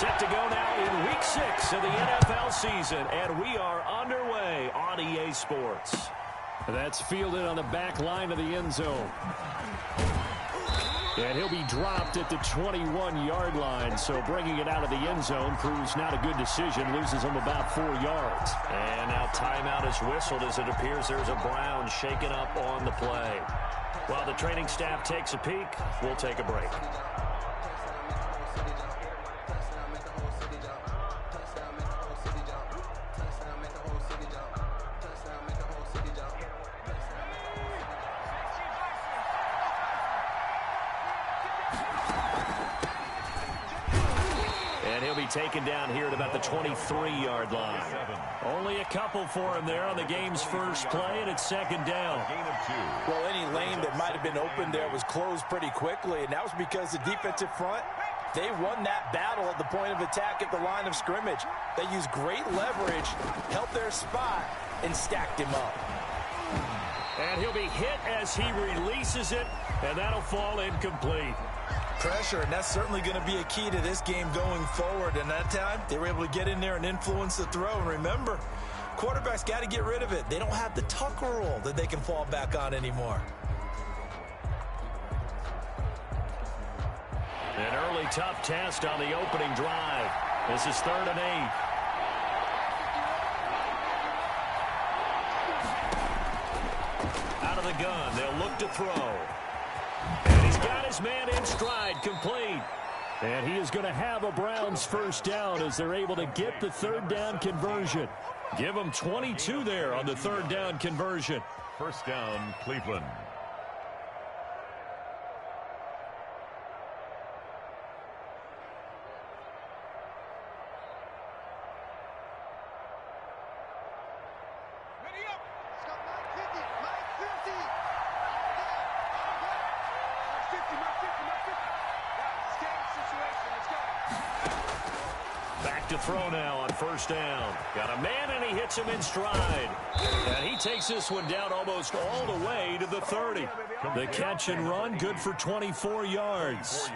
Set to go now in Week 6 of the NFL season, and we are underway on EA Sports. That's fielded on the back line of the end zone. And he'll be dropped at the 21-yard line, so bringing it out of the end zone proves not a good decision, loses him about 4 yards. And now timeout is whistled as it appears there's a Brown shaken up on the play. While the training staff takes a peek, we'll take a break. Taken down here at about the 23-yard line. Only a couple for him there on the game's first play, and it's second down. Well, any lane that might have been open there was closed pretty quickly, and that was because the defensive front, they won that battle at the point of attack at the line of scrimmage. They used great leverage, held their spot, and stacked him up. And he'll be hit as he releases it, and that'll fall incomplete. Pressure, and that's certainly going to be a key to this game going forward. And that time, they were able to get in there and influence the throw. And remember, quarterbacks got to get rid of it. They don't have the Tucker rule that they can fall back on anymore. An early tough test on the opening drive. This is 3rd and 8. Out of the gun, they'll look to throw. And he's got his man in stride, complete. And he is going to have a Browns first down as they're able to get the 3rd down conversion. Give them 22 there on the 3rd down conversion. First down, Cleveland. To throw now on first down. Got a man, and he hits him in stride. And he takes this one down almost all the way to the 30. The catch and run, good for 24 yards.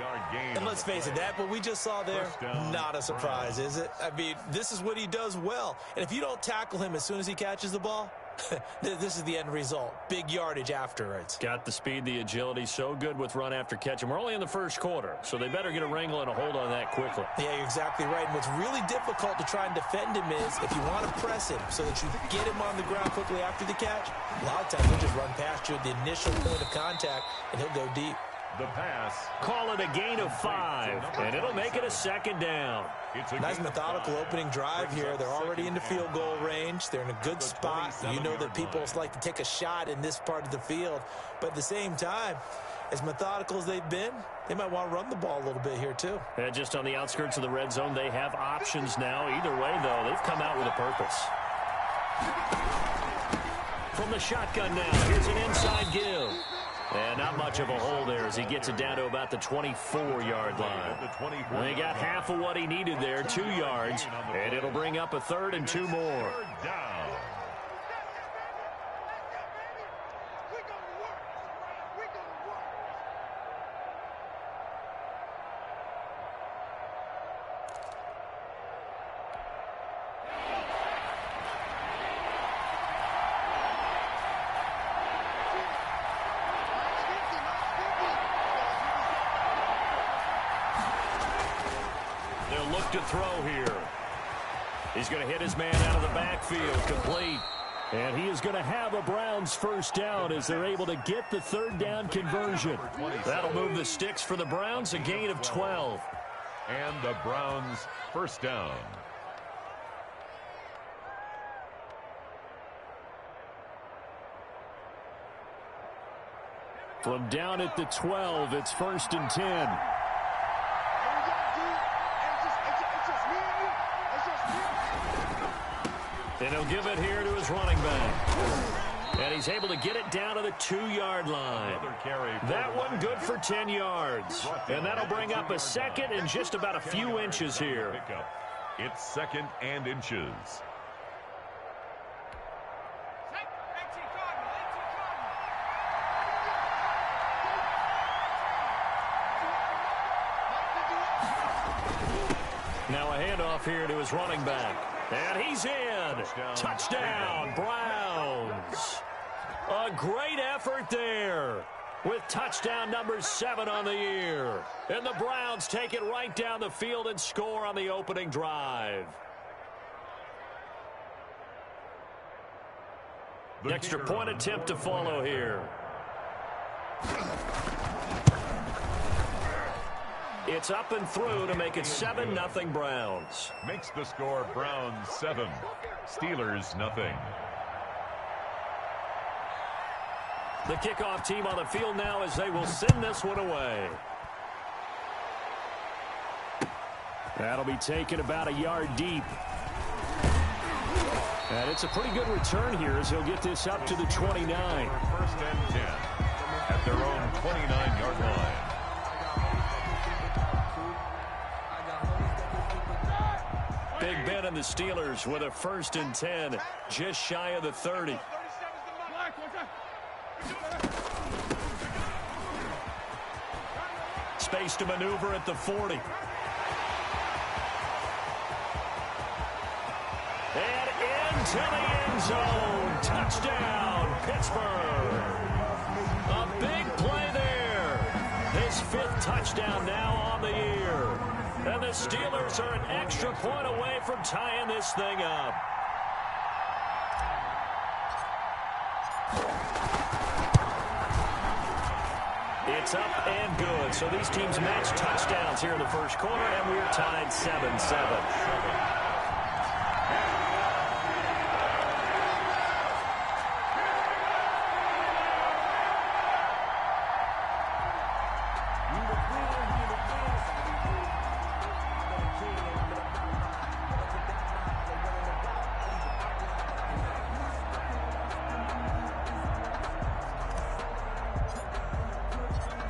And let's face it, that what we just saw there, not a surprise, is it? I mean, this is what he does well. And if you don't tackle him as soon as he catches the ball, this is the end result. Big yardage afterwards. Got the speed, the agility, so good with run after catch. And we're only in the first quarter, so they better get a wrangle and a hold on that quickly. Yeah, you're exactly right. And what's really difficult to try and defend him is if you want to press him so that you get him on the ground quickly after the catch, a lot of times he'll just run past you at the initial point of contact, and he'll go deep. The pass. Call it a gain of 5, and it'll make it a second down. Nice methodical opening drive here. They're already into field goal range. They're in a good spot. You know that people like to take a shot in this part of the field. But at the same time, as methodical as they've been, they might want to run the ball a little bit here too. And just on the outskirts of the red zone, they have options now. Either way, though, they've come out with a purpose. From the shotgun now, here's an inside give. And not much of a hole there as he gets it down to about the 24-yard line. They got half of what he needed there, 2 yards, and it'll bring up a 3rd and 2 more. Look to throw here. He's going to hit his man out of the backfield, complete. And he is going to have a Browns first down as they're able to get the 3rd down conversion. That'll move the sticks for the Browns, a gain of 12. And the Browns first down. From down at the 12, it's 1st and 10. And he'll give it here to his running back. And he's able to get it down to the 2-yard line. That one good for 10 yards. And that'll bring up a 2nd and just about a few inches here. It's 2nd and inches. Now handoff here to his running back. And he's in. Touchdown, Browns. A great effort there with touchdown number 7 on the year. And the Browns take it right down the field and score on the opening drive. Extra point attempt to follow here. It's up and through to make it 7-0 Browns. Makes the score Browns 7, Steelers nothing. The kickoff team on the field now as they will send this one away. That'll be taken about a yard deep. And it's a pretty good return here as he'll get this up to the 29. First and 10 at their own 29-yard line. Big Ben and the Steelers with a 1st and 10, just shy of the 30. Space to maneuver at the 40. And into the end zone. Touchdown, Pittsburgh. A big play there. His 5th touchdown now on the year. And the Steelers are an extra point away from tying this thing up. It's up and good. So these teams match touchdowns here in the first quarter, and we're tied 7-7.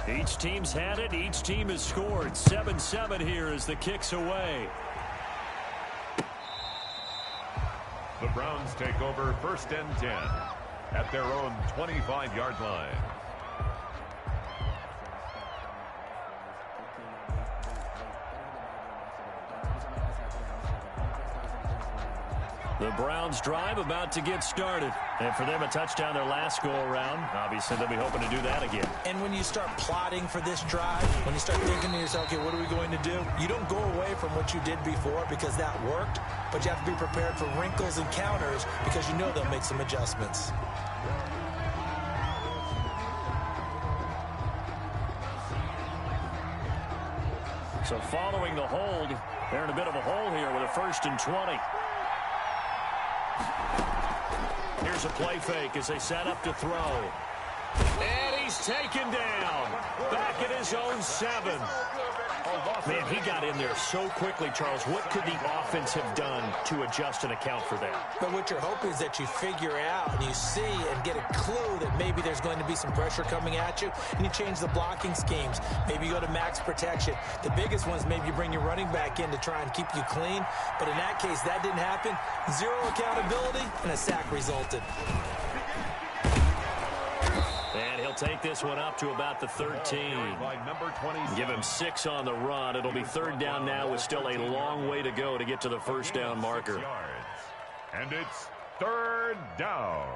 Each team's had it. Each team has scored. 7-7 here as the kick's away. The Browns take over 1st and 10 at their own 25-yard line. The Browns drive about to get started. And for them, a touchdown their last go-around. Obviously, they'll be hoping to do that again. And when you start plotting for this drive, when you start thinking to yourself, okay, what are we going to do? You don't go away from what you did before because that worked, but you have to be prepared for wrinkles and counters because you know they'll make some adjustments. So following the hold, they're in a bit of a hole here with a 1st and 20. Here's a play fake as they set up to throw. And he's taken down. Back at his own 7. Man, he got in there so quickly, Charles. What could the offense have done to adjust and account for that? But what you're hoping is that you figure out and you see and get a clue that maybe there's going to be some pressure coming at you, and you change the blocking schemes. Maybe you go to max protection. The biggest one is maybe you bring your running back in to try and keep you clean. But in that case, that didn't happen. 0 accountability, and a sack resulted. And he'll take this one up to about the 13. Give him 6 on the run. It'll be 3rd down now with still a long way to go to get to the 1st down marker. And it's 3rd down.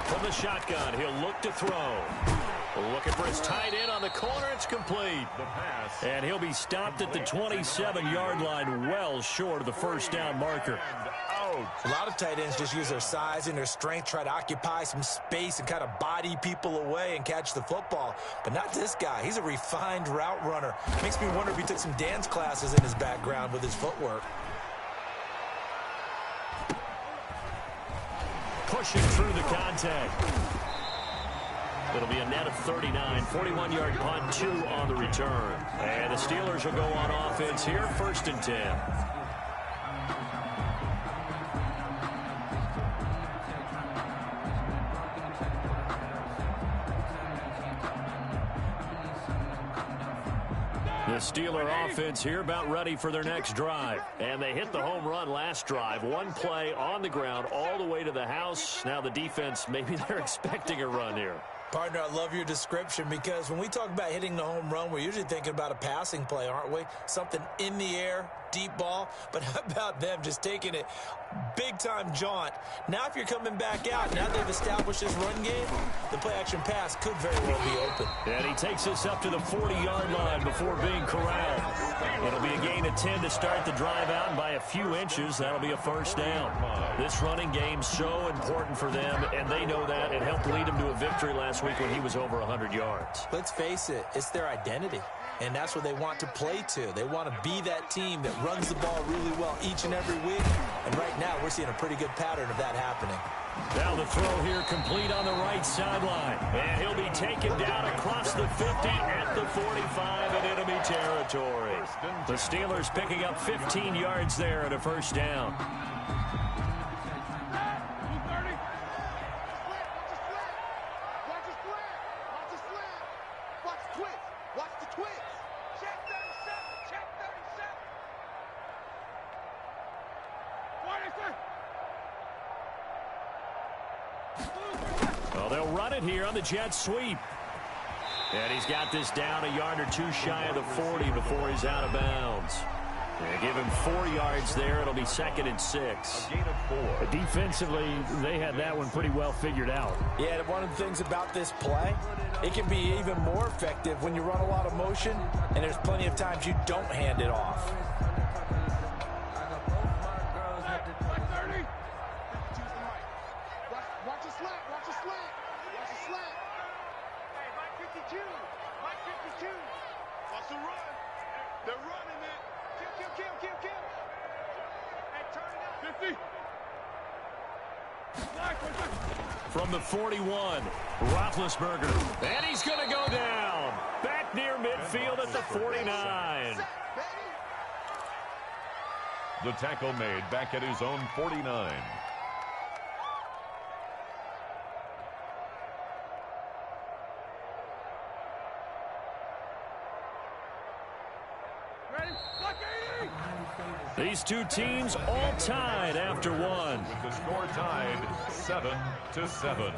From the shotgun, he'll look to throw. Looking for his tight end on the corner. It's complete. And he'll be stopped at the 27-yard line, well short of the 1st down marker. A lot of tight ends just use their size and their strength, try to occupy some space and kind of body people away and catch the football. But not this guy. He's a refined route runner. Makes me wonder if he took some dance classes in his background with his footwork. Pushing through the contact. It'll be a net of 39. 41-yard punt, 2 on the return. And the Steelers will go on offense here, 1st and 10. The Steeler offense here about ready for their next drive. And they hit the home run last drive. One play on the ground all the way to the house. Now the defense, maybe they're expecting a run here. Partner, I love your description because when we talk about hitting the home run, we're usually thinking about a passing play, aren't we? Something in the air, deep ball. But how about them just taking it big-time jaunt? Now if you're coming back out, now they've established this run game, the play-action pass could very well be open. And he takes us up to the 40-yard line before being corralled. It'll be a gain of 10 to start the drive out, and by a few inches, that'll be a first down. This running game's so important for them, and they know that. It helped lead them to a victory last week when he was over 100 yards. Let's face it, it's their identity, and that's what they want to play to. They want to be that team that runs the ball really well each and every week, and right now we're seeing a pretty good pattern of that happening. Now the throw here complete on the right sideline, and he'll be taken down across the 50 at the 45 in enemy territory. The Steelers picking up 15 yards there at a first down. Well, they'll run it here on the jet sweep. And he's got this down a yard or two shy of the 40 before he's out of bounds. They give him 4 yards there. It'll be 2nd and 6. A gain of 4. Defensively, they had that one pretty well figured out. Yeah, one of the things about this play, it can be even more effective when you run a lot of motion, and there's plenty of times you don't hand it off. From the 41, Roethlisberger, and he's going to go down. Back near midfield at the 49. The tackle made back at his own 49. These two teams all tied after one. With the score tied 7-7.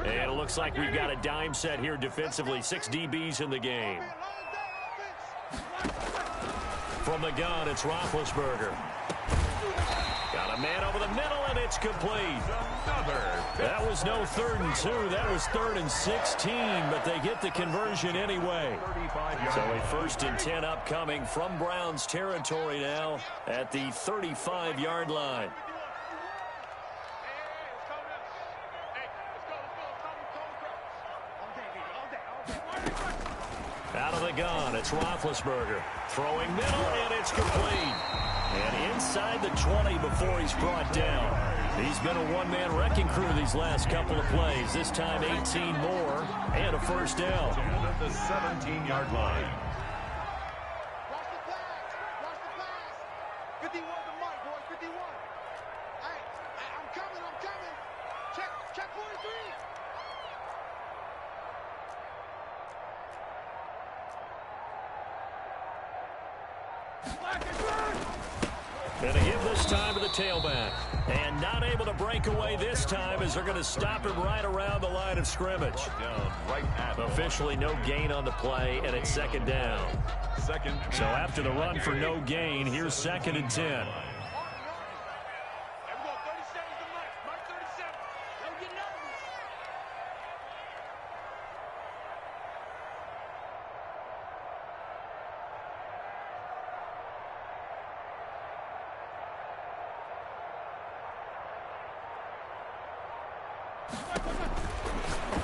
And it looks like we've got a dime set here defensively. 6 DBs in the game. From the gun, it's Roethlisberger. Got a man over the middle, and it's complete. That was no 3rd and 2. That was 3rd and 16, but they get the conversion anyway. So a 1st and 10 upcoming from Browns territory now at the 35-yard line. Out of the gun, it's Roethlisberger. Throwing middle, and it's complete. And inside the 20 before he's brought down. He's been a one-man wrecking crew these last couple of plays. This time 18 more and a first down. And at the 17-yard line. Watch the pass. Watch the pass. 51 to Mike, boys. 51. Hey, I'm coming. I'm coming. Check 43. And to give this time to the tailback. And not able to break away this time as they're going to stop him right around the line of scrimmage. Down right at Officially no gain on the play, and it's 2nd down. So after the run for no gain, here's 2nd and 10.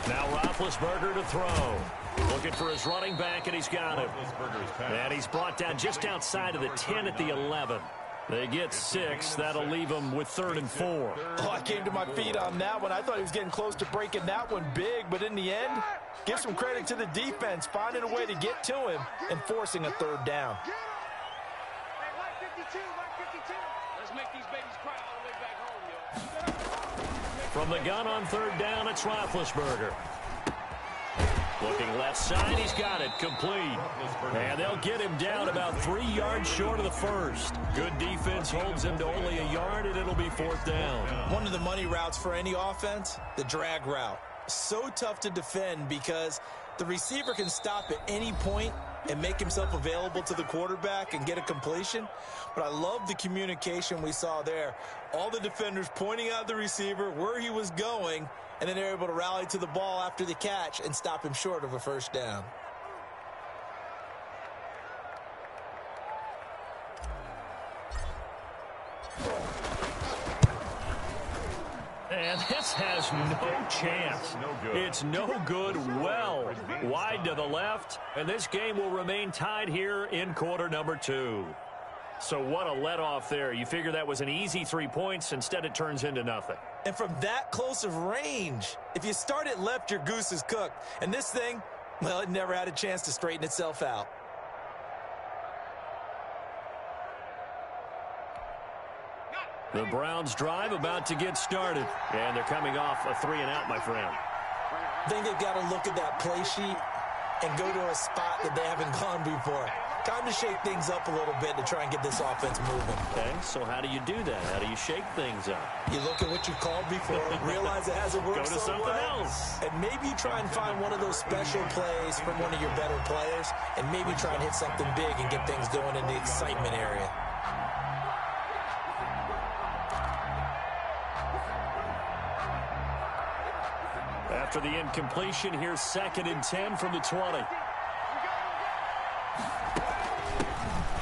Now Roethlisberger to throw. Looking for his running back, and he's got him. And he's brought down just outside of the 10 at the 11. They get 6. That'll leave them with 3rd and 4. Oh, I came to my feet on that one. I thought he was getting close to breaking that one big, but in the end, give some credit to the defense, finding a way to get to him and forcing a 3rd down. Let's make these babies cry all the way back home, yo. From the gun on 3rd down, it's Roethlisberger. Looking left side, he's got it, complete. And they'll get him down about 3 yards short of the first. Good defense holds him to only a yard, and it'll be 4th down. One of the money routes for any offense, the drag route. So tough to defend because the receiver can stop at any point and make himself available to the quarterback and get a completion. But I love the communication we saw there. All the defenders pointing out the receiver, where he was going, and then they're able to rally to the ball after the catch and stop him short of a 1st down. And this has no chance. It's no good. Well, wide to the left, and this game will remain tied here in quarter number 2. So what a let-off there. You figure that was an easy 3 points. Instead, it turns into nothing. And from that close of range, if you start it left, your goose is cooked. And this thing, well, it never had a chance to straighten itself out. The Browns drive about to get started. And they're coming off a 3-and-out, my friend. I think they've got to look at that play sheet and go to a spot that they haven't gone before. Time to shake things up a little bit to try and get this offense moving. Okay, so how do you do that? How do you shake things up? You look at what you've called before, realize it hasn't worked Go to so something well, else. and maybe you try and find one of those special plays from one of your better players, and maybe try and hit something big and get things going in the excitement area. After the incompletion, here's 2nd and 10 from the 20.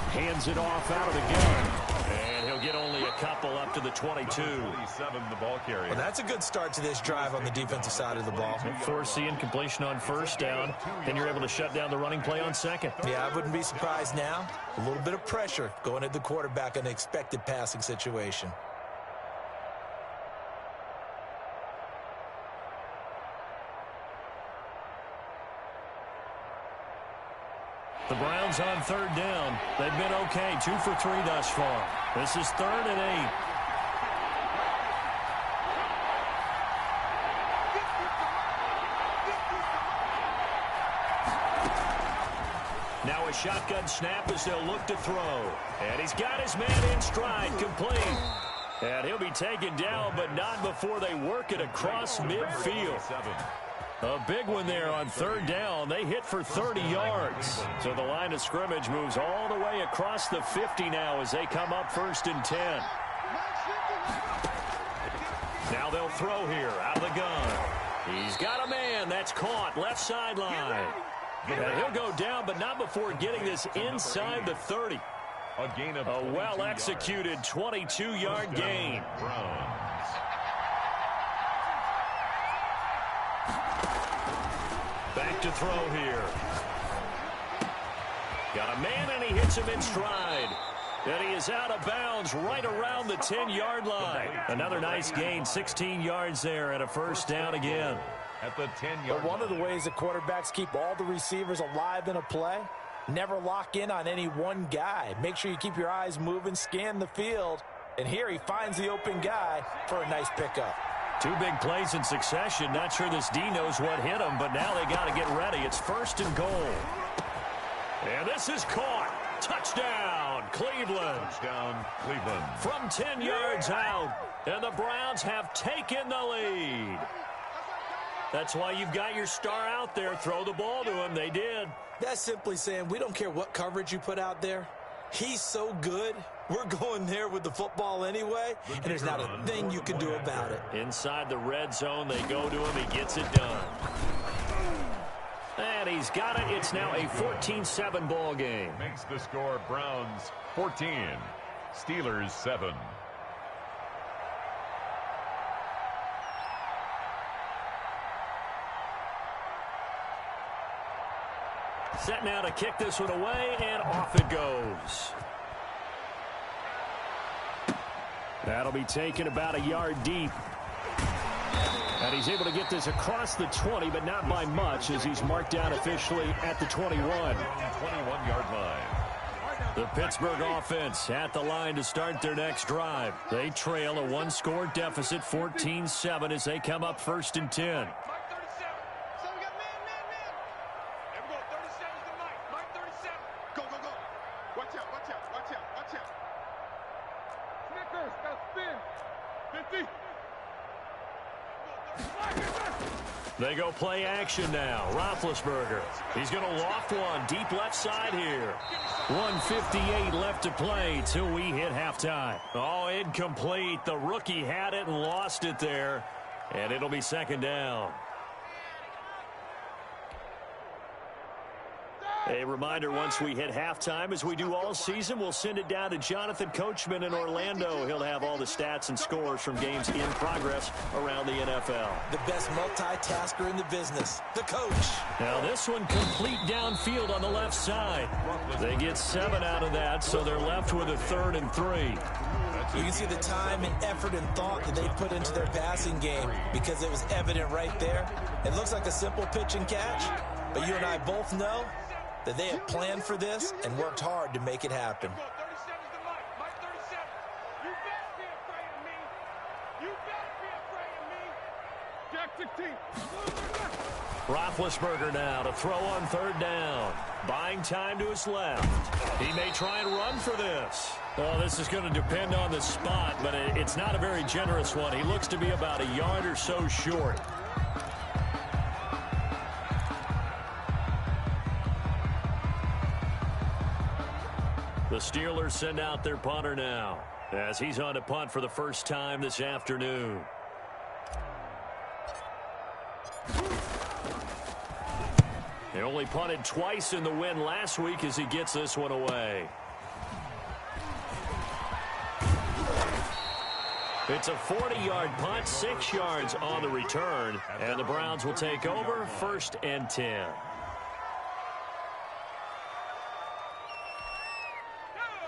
Hands it off out of the gun. And he'll get only a couple up to the 22. 27, the ball carrier. Well, that's a good start to this drive on the defensive side of the ball. Force the incompletion on 1st down, then you're able to shut down the running play on 2nd. Yeah, I wouldn't be surprised now. A little bit of pressure going at the quarterback in an expected passing situation. The Browns on 3rd down. They've been okay, 2 for 3 thus far. This is 3rd and 8. Now a shotgun snap as they'll look to throw. And he's got his man in stride, complete. And he'll be taken down, but not before they work it across midfield. A big one there on 3rd down. They hit for 30 yards. So the line of scrimmage moves all the way across the 50 now as they come up 1st and 10. Now they'll throw here out of the gun. He's got a man that's caught left sideline. And he'll go down, but not before getting this inside the 30. A well-executed 22-yard gain. Back to throw here. Got a man, and he hits him in stride. And he is out of bounds right around the 10-yard line. Another nice gain, 16 yards there, and a 1st down again. At the 10-yard line. One of the ways that quarterbacks keep all the receivers alive in a play, never lock in on any one guy. Make sure you keep your eyes moving, scan the field. And here he finds the open guy for a nice pickup. 2 big plays in succession. Not sure this D knows what hit him, but now they got to get ready. It's 1st and goal. And this is caught. Touchdown, Cleveland. Touchdown, Cleveland. From 10 yards out, and the Browns have taken the lead. That's why you've got your star out there. Throw the ball to him. They did. That's simply saying we don't care what coverage you put out there. He's so good. We're going there with the football anyway, and there's not a thing you can do about it. Inside the red zone, they go to him. He gets it done. And he's got it. It's now a 14-7 ball game. Makes the score Browns 14, Steelers 7. Set now to kick this one away, and off it goes. That'll be taken about a yard deep. And he's able to get this across the 20, but not by much, as he's marked down officially at the 21. 21-yard line. The Pittsburgh offense at the line to start their next drive. They trail a one-score deficit, 14-7, as they come up 1st and 10. They go play action now. Roethlisberger. He's going to loft one deep left side here. 1:58 left to play till we hit halftime. Oh, incomplete. The rookie had it and lost it there. And it'll be 2nd down. A reminder, once we hit halftime, as we do all season, we'll send it down to Jonathan Coachman in Orlando. He'll have all the stats and scores from games in progress around the NFL. The best multitasker in the business, the coach. Now this one complete downfield on the left side. They get 7 out of that, so they're left with a 3rd and 3. You can see the time and effort and thought that they put into their passing game because it was evident right there. It looks like a simple pitch and catch, but you and I both know that they have planned for this and worked hard to make it happen. Roethlisberger now to throw on 3rd down. Buying time to his left. He may try and run for this. Well, this is going to depend on the spot, but it's not a very generous one. He looks to be about a yard or so short. The Steelers send out their punter now, as he's on to punt for the first time this afternoon. He only punted twice in the win last week as he gets this one away. It's a 40-yard punt, 6 yards on the return, and the Browns will take over 1st and 10.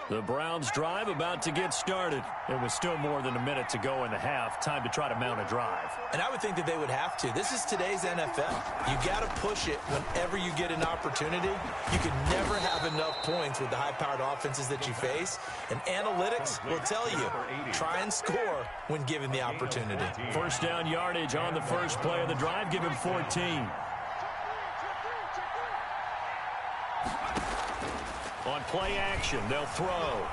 The Browns drive about to get started. It was still more than a minute to go in the half. Time to try to mount a drive. And I would think that they would have to. This is today's NFL. You got to push it whenever you get an opportunity. You can never have enough points with the high-powered offenses that you face. And analytics will tell you, try and score when given the opportunity. 1st down yardage on the first play of the drive. Give him 14. On play action, they'll throw.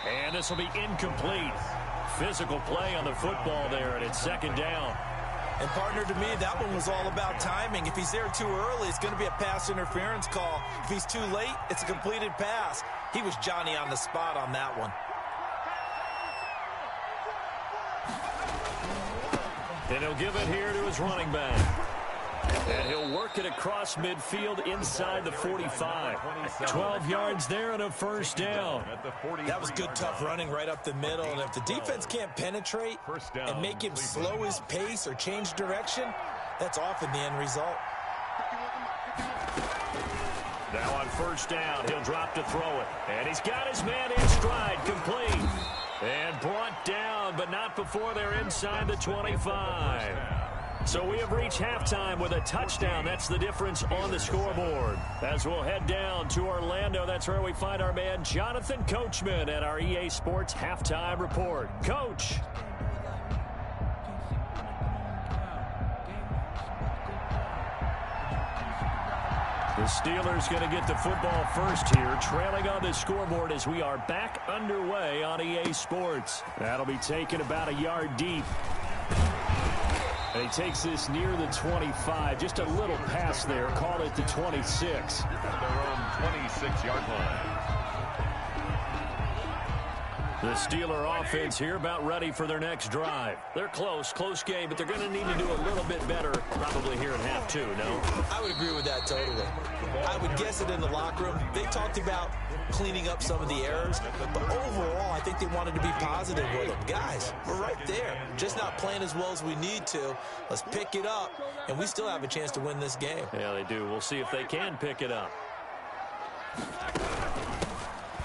And this will be incomplete. Physical play on the football there, and it's 2nd down. And, partner, to me, that one was all about timing. If he's there too early, it's going to be a pass interference call. If he's too late, it's a completed pass. He was Johnny on the spot on that one. And he'll give it here to his running back. And he'll work it across midfield inside the 45. 12 yards there and a 1st down. That was good, tough running right up the middle. And if the defense can't penetrate and make him slow his pace or change direction, that's often the end result. Now on 1st down, he'll drop to throw it. And he's got his man in stride, complete. And brought down, but not before they're inside the 25. So we have reached halftime with a touchdown. That's the difference on the scoreboard. As we'll head down to Orlando, that's where we find our man Jonathan Coachman at our EA Sports Halftime Report. Coach. The Steelers going to get the football first here, trailing on the scoreboard as we are back underway on EA Sports. That'll be taken about a yard deep. And he takes this near the 25. Just a little pass there. Call it the 26. At their own 26-yard line. The Steeler offense here about ready for their next drive. They're close game, but they're going to need to do a little bit better probably here in half 2, no? I would agree with that totally. I would guess it in the locker room. They talked about cleaning up some of the errors, but overall, I think think they wanted to be positive with them. Guys, we're right there. Just not playing as well as we need to. Let's pick it up, and we still have a chance to win this game. Yeah, they do. We'll see if they can pick it up.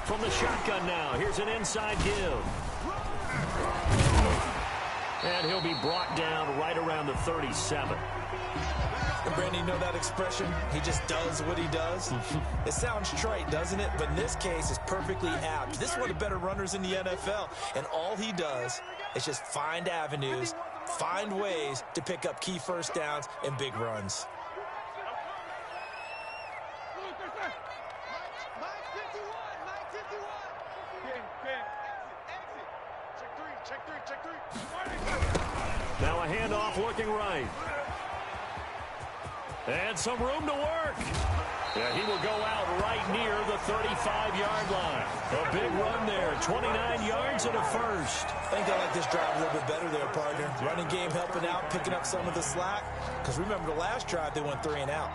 From the shotgun now, here's an inside give. And he'll be brought down right around the 37. And Brandon, you know that expression? He just does what he does. It sounds trite, doesn't it? But in this case, it's perfectly apt. This is one of the better runners in the NFL. And all he does is just find avenues, find ways to pick up key first downs and big runs. Now a handoff looking right. And some room to work. Yeah, he will go out right near the 35-yard line. A big run there, 29 yards and a first. I think I like this drive a little bit better there, partner. Running game helping out, picking up some of the slack. Because remember the last drive, they went 3 and out.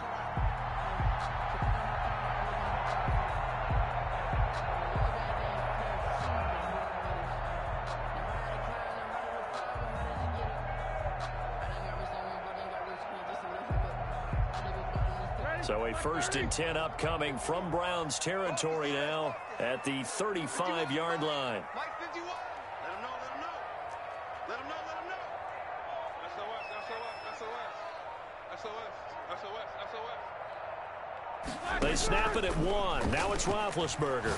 So a 1st and 10 upcoming from Browns territory now at the 35-yard line. Mike 51. Let him know, let him know. Let him know, let him know. SOS. They snap it at 1. Now it's Roethlisberger.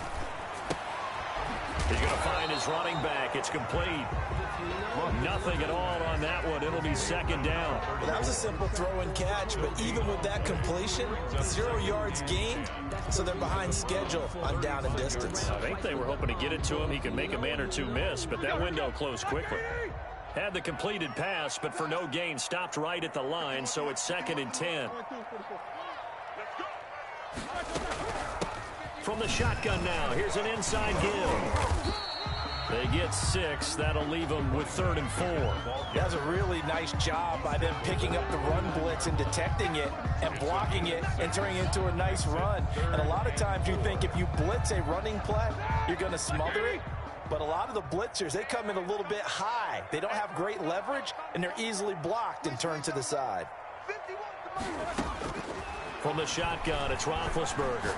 He's going to find his running back. It's complete. Nothing at all on that one. It'll be 2nd down. Well, that was a simple throw and catch, but even with that completion, 0 yards gained, so they're behind schedule on down and distance. I think they were hoping to get it to him. He could make a man or two miss, but that window closed quickly. Had the completed pass, but for no gain, stopped right at the line, so it's 2nd and 10. From the shotgun now, here's an inside give. They get 6. That'll leave them with 3rd and 4. That's a really nice job by them picking up the run blitz and detecting it and blocking it and turning it into a nice run. And a lot of times you think if you blitz a running play, you're going to smother it. But a lot of the blitzers, they come in a little bit high. They don't have great leverage, and they're easily blocked and turned to the side. From the shotgun, it's Roethlisberger.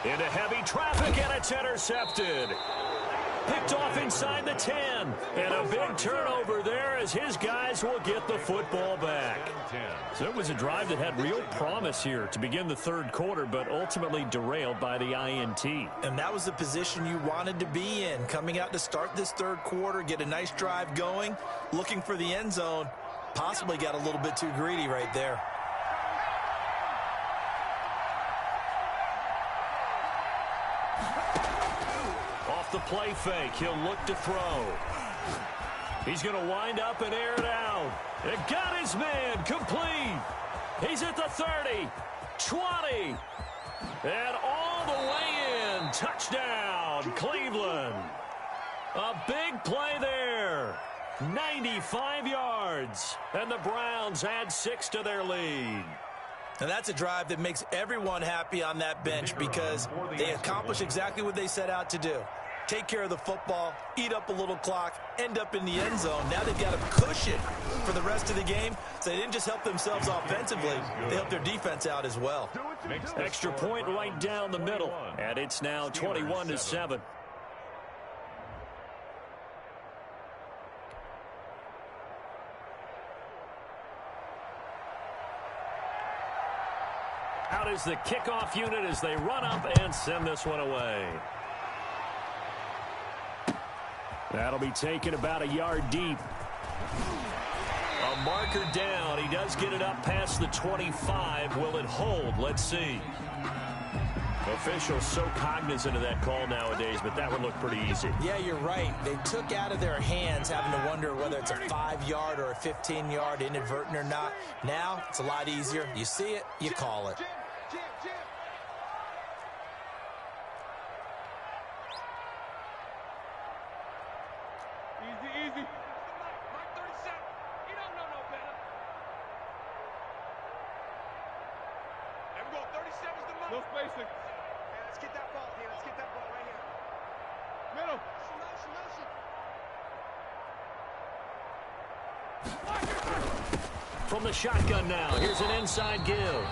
Into heavy traffic, and it's intercepted. Picked off inside the 10. And a big turnover there as his guys will get the football back. So it was a drive that had real promise here to begin the 3rd quarter, but ultimately derailed by the INT. And that was the position you wanted to be in. Coming out to start this 3rd quarter, get a nice drive going, looking for the end zone. Possibly got a little bit too greedy right there. The play fake. He'll look to throw. He's going to wind up and air it out. It got his man complete. He's at the 30, 20, and all the way in. Touchdown, Cleveland. A big play there. 95 yards. And the Browns add 6 to their lead. And that's a drive that makes everyone happy on that bench because they accomplish exactly what they set out to do. Take care of the football, eat up a little clock, end up in the end zone. Now they've got a cushion for the rest of the game. So they didn't just help themselves offensively, they helped their defense out as well. Extra point right down the middle. And it's now 21-7. Out is the kickoff unit as they run up and send this one away. That'll be taken about a yard deep. A marker down. He does get it up past the 25. Will it hold? Let's see. Officials so cognizant of that call nowadays, but that would look pretty easy. Yeah, you're right. They took out of their hands having to wonder whether it's a 5-yard or a 15-yard inadvertent or not. Now, it's a lot easier. You see it, you call it. Easy. Mark 37. He don't know no better. There we go. 37's the mark. No spacing. Let's get that ball here. Let's get that ball right here. From the shotgun now, here's an inside give.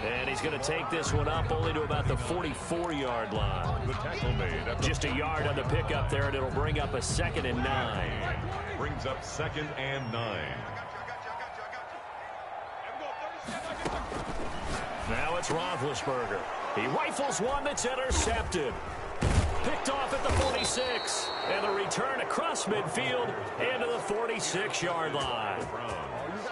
And he's going to take this one up only to about the 44-yard line. The tackle made at the Just a yard on the pickup there, and it'll bring up a 2nd and 9. brings up 2nd and 9. Now it's Roethlisberger. He rifles one that's intercepted. Picked off at the 46. And a return across midfield into the 46-yard line.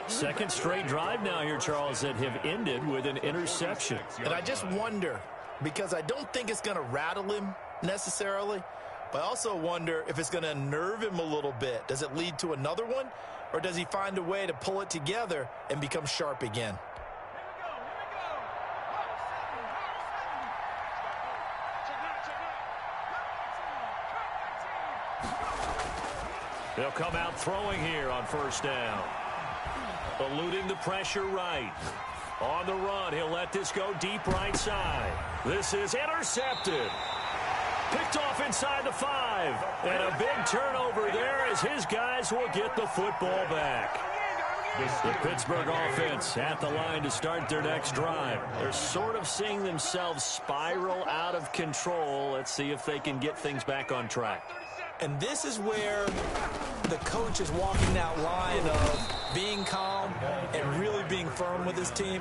Second straight drive now here, Charles, that have ended with an interception. And I just wonder, because I don't think it's going to rattle him necessarily, but I also wonder if it's going to unnerve him a little bit. Does it lead to another one, or does he find a way to pull it together and become sharp again? They'll come out throwing here on first down. Eluding the pressure right. On the run, he'll let this go deep right side. This is intercepted. Picked off inside the 5. And a big turnover there as his guys will get the football back. The Pittsburgh offense at the line to start their next drive. They're sort of seeing themselves spiral out of control. Let's see if they can get things back on track. And this is where the coach is walking that line of being calm and really being firm with his team.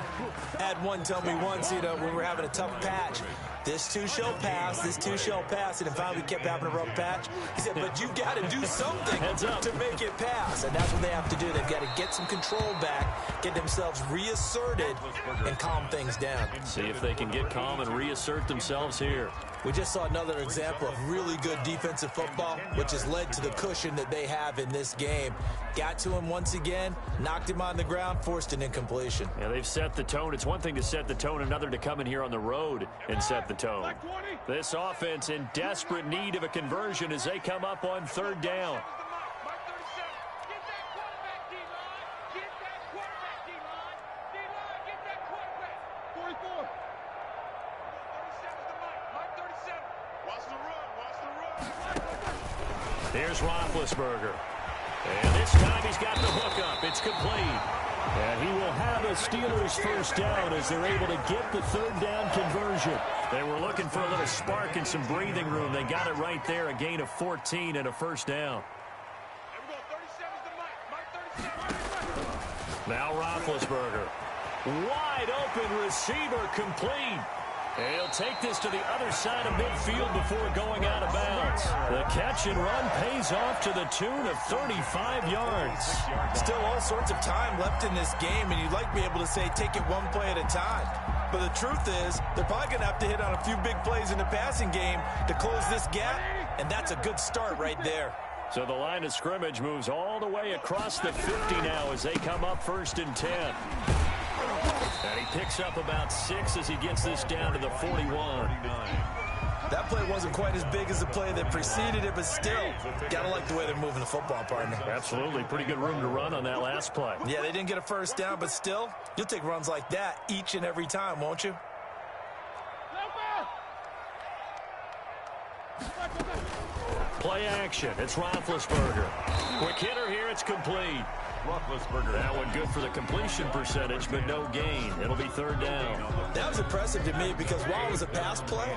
I had one tell me once, when we were having a tough patch, this too shall pass, this too shall pass. And finally we kept having a rough patch. He said, but you've got to do something to make it pass. And that's what they have to do. They've got to get some control back, get themselves reasserted, and calm things down. See if they can get calm and reassert themselves here. We just saw another example of really good defensive football, which has led to the cushion that they have in this game. Got to him once again, knocked him on the ground, forced an incompletion. Yeah, they've set the tone. It's one thing to set the tone, another to come in here on the road and set the tone. This offense in desperate need of a conversion as they come up on third down. Here's Roethlisberger. And this time he's got the hook up. It's complete. And he will have a Steelers first down as they're able to get the third down conversion. They were looking for a little spark and some breathing room. They got it right there, a gain of 14 and a first down. Now Roethlisberger. Wide open receiver complete. And he'll take this to the other side of midfield before going out of bounds. The catch and run pays off to the tune of 35 yards. Still all sorts of time left in this game, and you'd like to be able to say take it one play at a time. But the truth is, they're probably going to have to hit on a few big plays in the passing game to close this gap, and that's a good start right there. So the line of scrimmage moves all the way across the 50 now as they come up 1st and 10. And he picks up about 6 as he gets this down to the 41. That play wasn't quite as big as the play that preceded it, but still, got to like the way they're moving the football, partner. Absolutely. Pretty good room to run on that last play. Yeah, they didn't get a first down, but still, you'll take runs like that each and every time, won't you? Play action. It's Roethlisberger. Quick hitter here. It's complete. Roethlisberger. That one good for the completion percentage, but no gain. It'll be third down. That was impressive to me because while it was a pass play,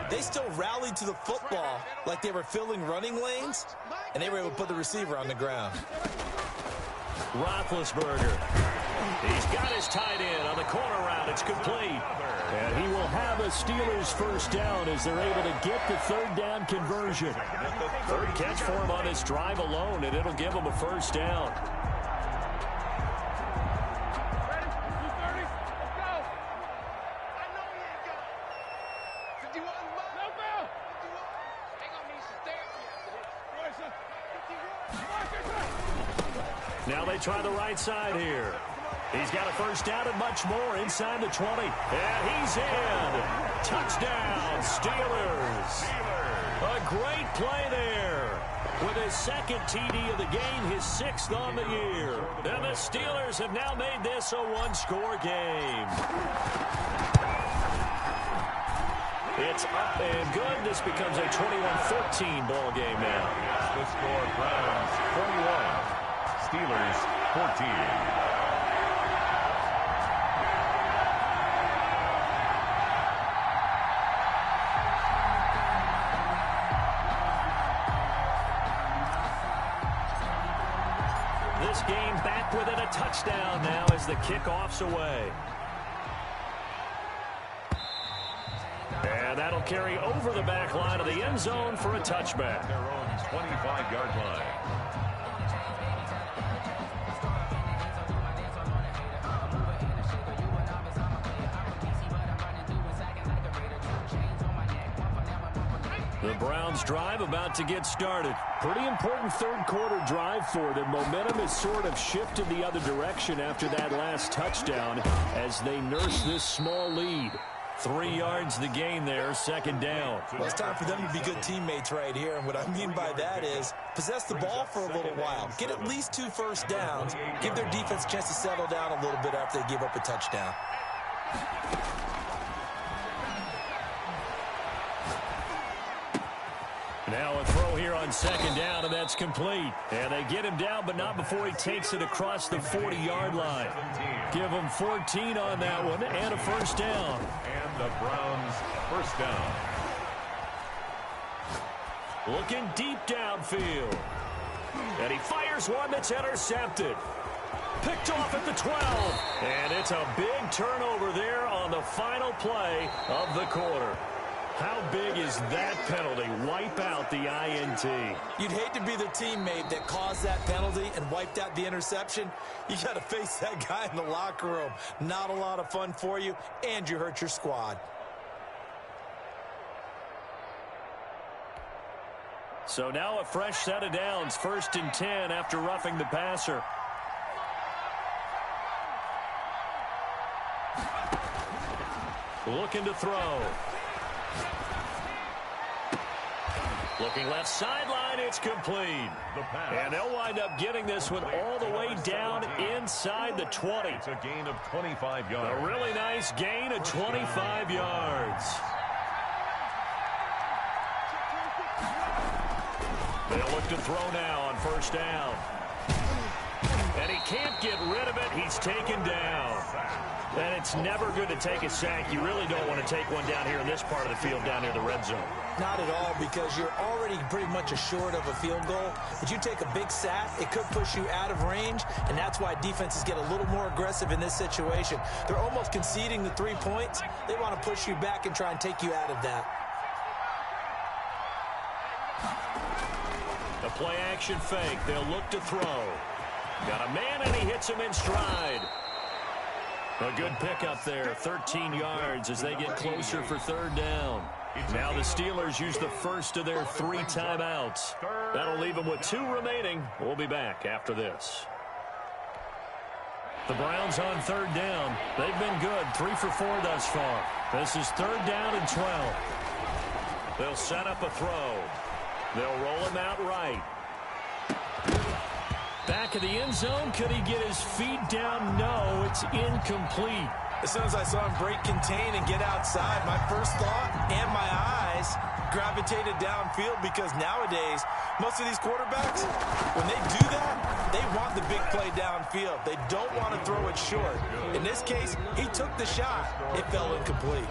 they still rallied to the football like they were filling running lanes, and they were able to put the receiver on the ground. Roethlisberger. He's got his tight end on the corner route. It's complete. And he will have a Steelers first down as they're able to get the third down conversion. Third catch for him on this drive alone, and it'll give him a first down. Now they try the right side here. He's got a first down and much more inside the 20. And he's in. Touchdown, Steelers. A great play there. With his second TD of the game, his 6th on the year. And the Steelers have now made this a one-score game. It's up and good. This becomes a 21-14 ball game now. The score, Browns 21. Steelers 14. This game back within a touchdown now as the kickoff's away. And that'll carry over the back line of the end zone for a touchback. Their own 25-yard line. The Browns drive about to get started. Pretty important third quarter drive for them. Momentum has sort of shifted the other direction after that last touchdown as they nurse this small lead. 3 yards the gain there, second down. Well, it's time for them to be good teammates right here. And what I mean by that is possess the ball for a little while. Get at least 2 first downs. Give their defense a chance to settle down a little bit after they give up a touchdown. Now a throw here on second down, and that's complete. And they get him down, but not before he takes it across the 40-yard line. Give him 14 on that one, and a first down. And the Browns first down. Looking deep downfield. And he fires one that's intercepted. Picked off at the 12. And it's a big turnover there on the final play of the quarter. How big is that penalty? Wipe out the INT. You'd hate to be the teammate that caused that penalty and wiped out the interception. You got to face that guy in the locker room. Not a lot of fun for you, and you hurt your squad. So now a fresh set of downs, 1st and 10 after roughing the passer. Looking to throw. Looking left sideline, it's complete. And they'll wind up getting this one all the way down inside the 20. It's a gain of 25 yards. A really nice gain of 25 yards. They'll look to throw now on first down. And he can't get rid of it. He's taken down. And it's never good to take a sack. You really don't want to take one down here in this part of the field down near the red zone. Not at all, because you're already pretty much assured of a field goal. But you take a big sack, it could push you out of range, and that's why defenses get a little more aggressive in this situation. They're almost conceding the 3 points. They want to push you back and try and take you out of that. A play-action fake. They'll look to throw. Got a man, and he hits him in stride. A good pickup there, 13 yards as they get closer for third down. Now the Steelers use the first of their 3 timeouts. That'll leave them with 2 remaining. We'll be back after this. The Browns on third down. They've been good, 3 for 4 thus far. This is third down and 12. They'll set up a throw. They'll roll him out right. Back of the end zone. Could he get his feet down? No, it's incomplete. As soon as I saw him break contain and get outside, my first thought and my eyes gravitated downfield, because nowadays, most of these quarterbacks, when they do that, they want the big play downfield. They don't want to throw it short. In this case, he took the shot. It fell incomplete.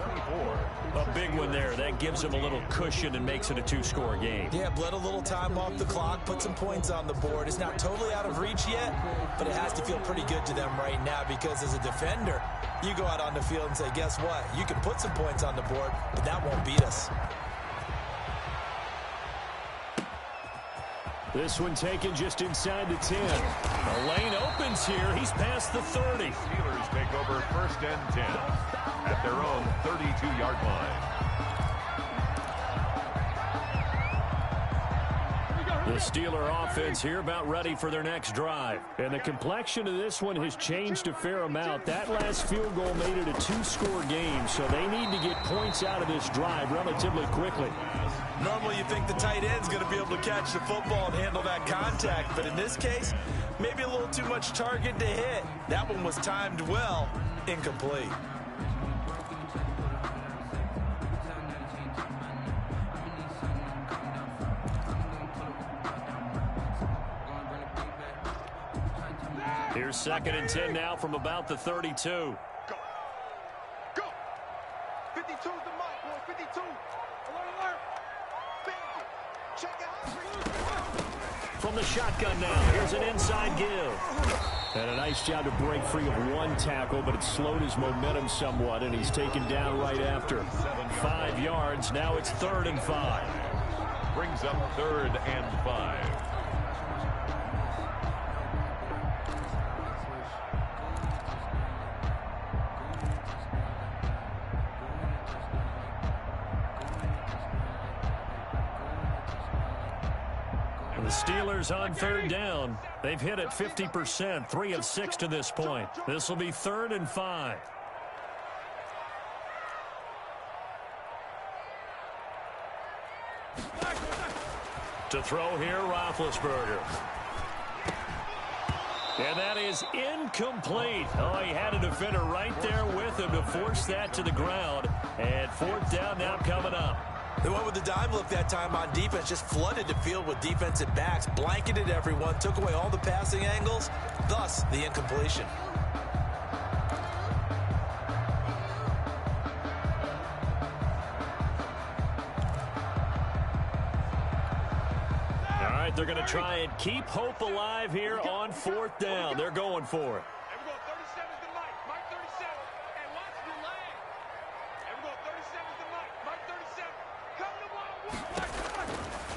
A big one there. That gives him a little cushion and makes it a 2-score game. Yeah, bled a little time off the clock, put some points on the board. It's not totally out of reach yet, but it has to feel pretty good to them right now, because as a defender, you go out on the field and say, guess what? You can put some points on the board, but that won't beat us. This one taken just inside the 10. The lane opens here. He's past the 30. Steelers take over 1st and 10 at their own 32-yard line. The Steeler offense here about ready for their next drive. And the complexion of this one has changed a fair amount. That last field goal made it a 2-score game, so they need to get points out of this drive relatively quickly. Normally you think the tight end's going to be able to catch the football and handle that contact, but in this case, maybe a little too much target to hit. That one was timed well, incomplete. Here's 2nd and 10 now from about the 32. Go. 52's the mic, boy. 52. Alert. Bang it. Check it out. From the shotgun now, here's an inside give. And a nice job to break free of one tackle, but it slowed his momentum somewhat, and he's taken down right after. 5 yards. Now it's 3rd and 5. Brings up 3rd and 5. The Steelers on 3rd down. They've hit it 50%, 3 of 6 to this point. This will be 3rd and 5. To throw here, Roethlisberger. And that is incomplete. Oh, he had a defender right there with him to force that to the ground. And 4th down now coming up. They went with the dime look that time on defense, just flooded the field with defensive backs, blanketed everyone, took away all the passing angles, thus the incompletion. All right, they're going to try and keep hope alive here on 4th down. They're going for it.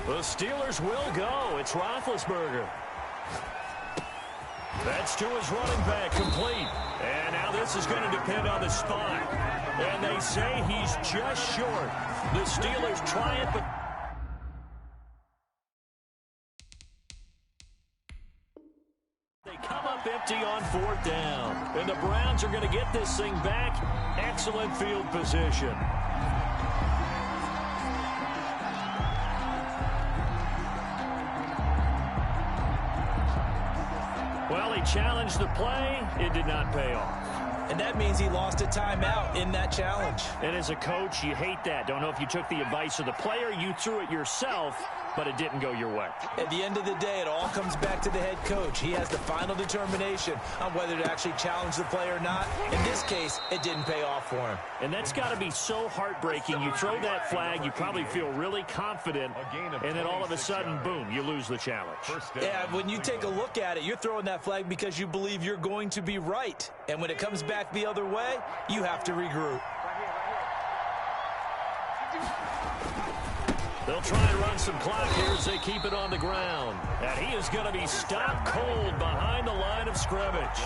The Steelers will go. It's Roethlisberger. That's to his running back, complete. And now this is going to depend on the spot. And they say he's just short. The Steelers try it, but they come up empty on 4th down. And the Browns are going to get this thing back. Excellent field position. Well, he challenged the play. It did not pay off. And that means he lost a timeout in that challenge. And as a coach, you hate that. Don't know if you took the advice of the player. You threw it yourself, but it didn't go your way. At the end of the day, it all comes back to the head coach. He has the final determination on whether to actually challenge the play or not. In this case, it didn't pay off for him. And that's got to be so heartbreaking. You throw that flag, you probably feel really confident, and then all of a sudden, boom, you lose the challenge. Yeah, when you take a look at it, you're throwing that flag because you believe you're going to be right. And when it comes back the other way, you have to regroup. They'll try and run some clock here as they keep it on the ground. And he is going to be stopped cold behind the line of scrimmage.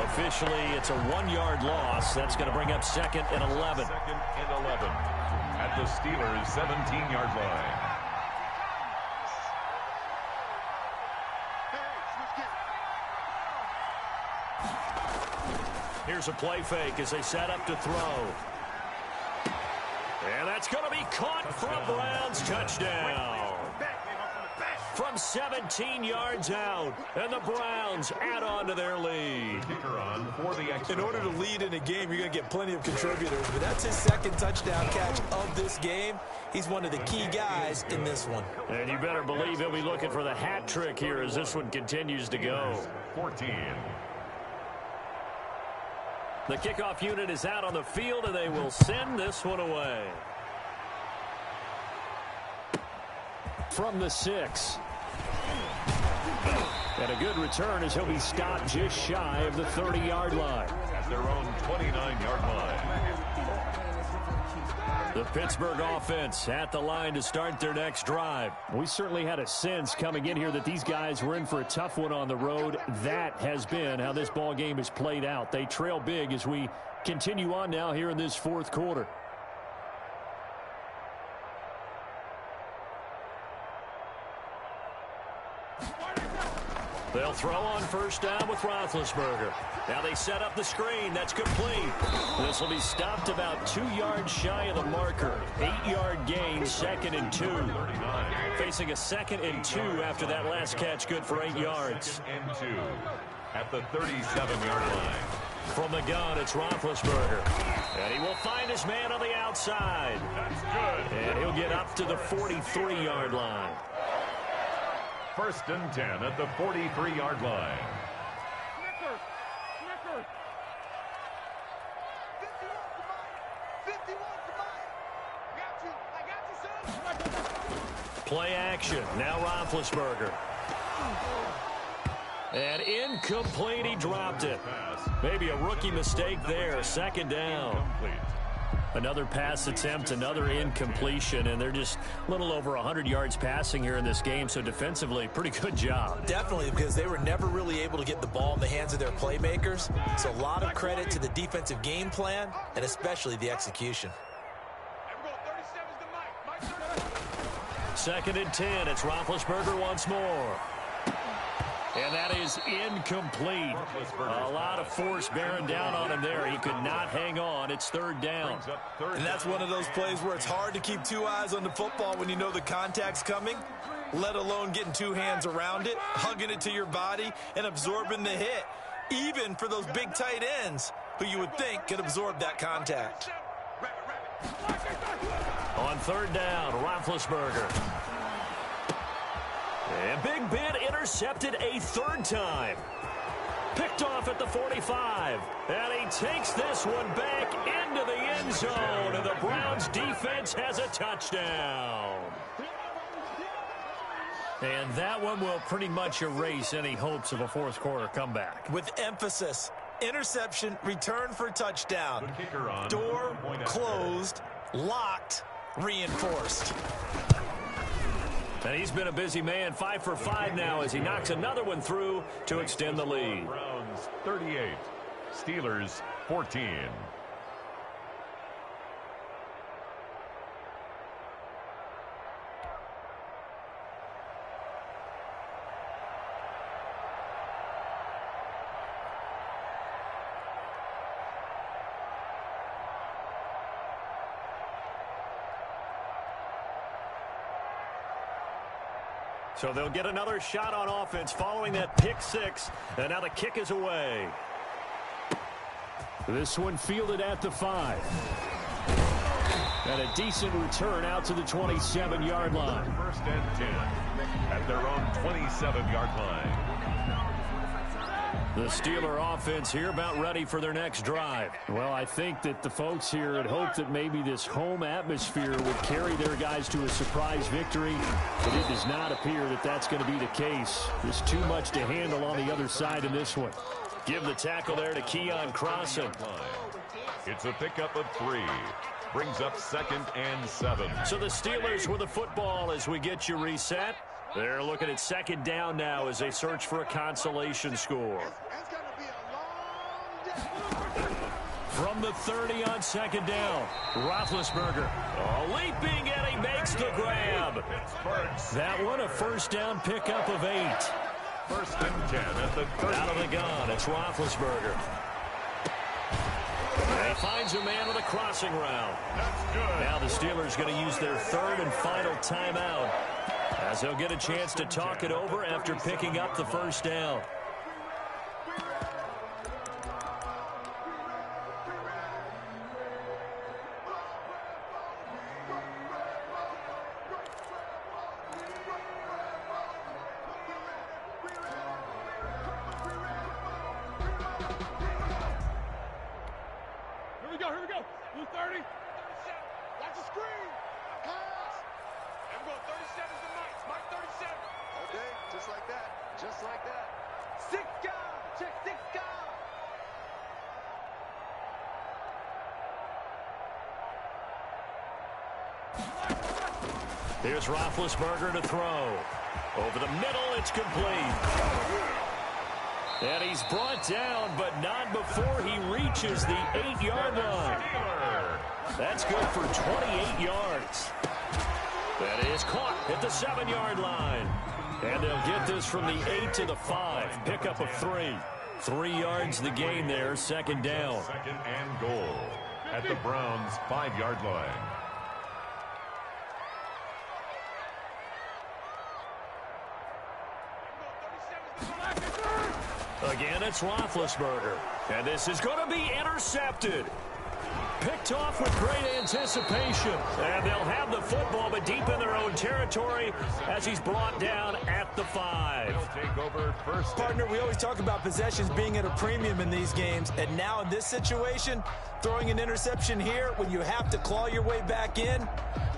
Officially, it's a 1-yard loss. That's going to bring up 2nd and 11. 2nd and 11 at the Steelers' 17-yard line. Here's a play fake as they set up to throw. And that's going to be caught from Browns. Touchdown. From 17 yards out. And the Browns add on to their lead. In order to lead in a game, you're going to get plenty of contributors. But that's his 2nd touchdown catch of this game. He's one of the key guys in this one. And you better believe he'll be looking for the hat trick here as this one continues to go. 14. The kickoff unit is out on the field, and they will send this one away. From the 6. And a good return as he'll be stopped just shy of the 30-yard line. At their own 29-yard line. The Pittsburgh offense at the line to start their next drive. We certainly had a sense coming in here that these guys were in for a tough one on the road. That has been how this ball game is played out. They trail big as we continue on now here in this 4th quarter. They'll throw on 1st down with Roethlisberger. Now they set up the screen. That's complete. This will be stopped about 2 yards shy of the marker. 8-yard gain, 2nd and 2. Facing a 2nd and 2 after that last catch, good for 8 yards. 2nd and 2 at the 37-yard line. From the gun, it's Roethlisberger. And he will find his man on the outside. That's good. And he'll get up to the 43-yard line. 1st and 10 at the 43-yard line. Play action. Now Roethlisberger. And incomplete. He dropped it. Maybe a rookie mistake there. Second down. Another pass attempt, another incompletion, and they're just a little over 100 yards passing here in this game, so defensively, pretty good job. Definitely, because they were never really able to get the ball in the hands of their playmakers, so a lot of credit to the defensive game plan and especially the execution. Second and 10, it's Roethlisberger once more. And that is incomplete. A lot of force bearing down on him there. He could not hang on. It's third down. And that's one of those plays where it's hard to keep two eyes on the football when you know the contact's coming, let alone getting two hands around it, hugging it to your body, and absorbing the hit, even for those big tight ends who you would think could absorb that contact. On third down, Roethlisberger. And Big Ben intercepted a third time. Picked off at the 45. And he takes this one back into the end zone. And the Browns defense has a touchdown. And that one will pretty much erase any hopes of a fourth quarter comeback. With emphasis, interception, return for touchdown. Door closed, locked, reinforced. And he's been a busy man, 5 for 5 now as he knocks another one through to extend the lead. Browns 38, Steelers 14. So they'll get another shot on offense following that pick six. And now the kick is away. This one fielded at the 5. And a decent return out to the 27-yard line. First and 10 at their own 27-yard line. The Steeler offense here about ready for their next drive. Well, I think that the folks here had hoped that maybe this home atmosphere would carry their guys to a surprise victory, but it does not appear that that's going to be the case. There's too much to handle on the other side in this one. Give the tackle there to Keon Crossen. It's a pickup of 3. Brings up 2nd and 7. So the Steelers with the football as we get you reset. They're looking at second down now as they search for a consolation score. From the 30 on second down, Roethlisberger leaping and he makes the grab. That one a first down pickup of 8. First and 10 at the 30. Out of the gun, it's Roethlisberger. And he finds a man with a crossing route. That's good. Now the Steelers going to use their third and final timeout as they'll get a chance to talk it over after picking up the first down. Here we go. Blue 30. 37. Watch the screen. Pass. And we're going 37 to Mike. Mike 37. Okay, just like that. Just like that. 6 guys. Check 6 guys. Here's Roethlisberger to throw. Over the middle, it's complete. And he's brought down, but not before he reaches the 8-yard line. That's good for 28 yards. That is caught at the 7-yard line. And they'll get this from the 8 to the 5. Pickup of 3. 3 yards the gain there, second down. Second and goal at the Browns' 5-yard line. Again, it's Roethlisberger. And this is going to be intercepted. Picked off with great anticipation. And they'll have the football, but deep in their own territory as he's brought down at the 5. He'll take over first. Partner, we always talk about possessions being at a premium in these games. And now in this situation, throwing an interception here when you have to claw your way back in,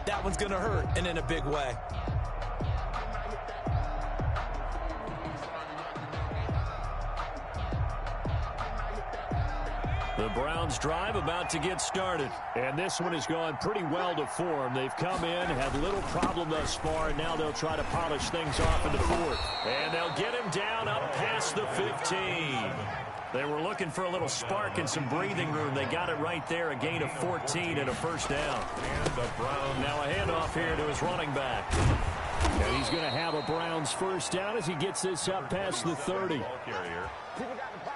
that one's going to hurt, and in a big way. The Browns drive about to get started. And this one has gone pretty well to form. They've come in, had little problem thus far, and now they'll try to polish things off in the fourth. And they'll get him down up past the 15. They were looking for a little spark and some breathing room. They got it right there, a gain of 14 and a first down. And the Browns. Now a handoff here to his running back. And he's going to have a Browns first down as he gets this up past the 30.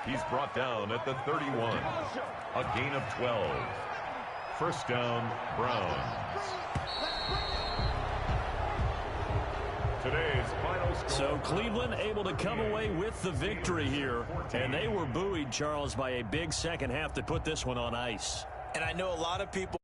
He's brought down at the 31. A gain of 12. First down, Browns. Today's final score. So Cleveland able to come away with the victory here. And they were buoyed, Charles, by a big second half to put this one on ice. And I know a lot of people